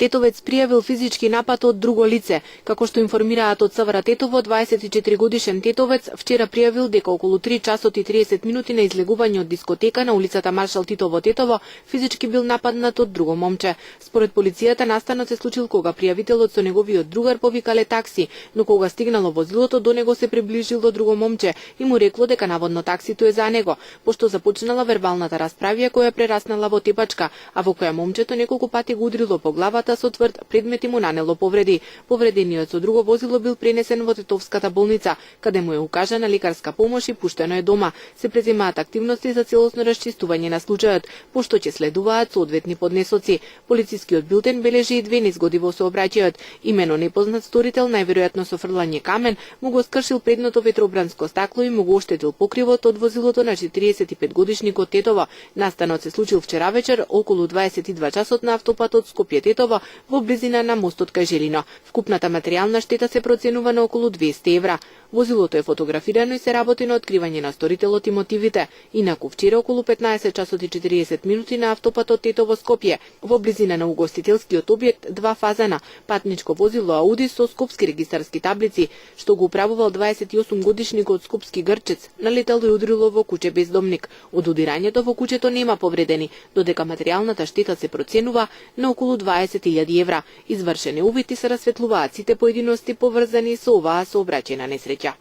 Тетовец пријавил физички напад од друго лице. Како што информираат од СВР Тетово, 24 годишен тетовец вчера пријавил дека околу 3 часот и 30 минути на излегување од дискотека на улицата Маршал Тито во Тетово физички бил нападнат од друго момче. Според полицијата настанот се случил кога пријавителот со неговиот другар повикале такси, но кога стигнало возилото до него се приближило друго момче и му рекло дека наводно таксито е за него, пошто започнала вербалната расправија која прераснала во тепачка, а во која момчето неколку пати го удрило по главата со тврд предмет и му нанело повреди. Повредениот со друго возило бил пренесен во Тетовската болница, каде му е укажана лекарска помош и пуштено е дома. Се преземаат активности за целосно расчистување на случајот, пошто ќе следуваат соодветни поднесоци. Полицискиот билтен бележи и 2 незгоди во сообраќајот. Имено непознат сторител, најверојатно со фрлање камен, му го скршил предното ветробранско стакло и му го оштетил покривот од возилото на 45 годишникот Тетово. Настанот се случил вчера вечер околу 22 часот на автопатот Скопје-Тетово во близина на мостот кај Желино. Вкупната материјална штета се проценува на околу 200 евра. Возилото е фотографирано и се работи на откривање на сторителот и мотивите. Инаку вчера околу 15 часот и 40 минути на автопатот Тетово-Скопје, во близина на угостителскиот објект Два фазена, патничко возило Ауди со скопски регистарски таблици, што го управувал 28 годишникот скопски грчец, налетало и удрило во куќе бездомник. Од удирањето во куќето нема повредени, додека материјалната штета се проценува на околу 20.000 евра. Извршени увити се расветлуваат сите поединости поврзани со оваа сообраќајна несреќа.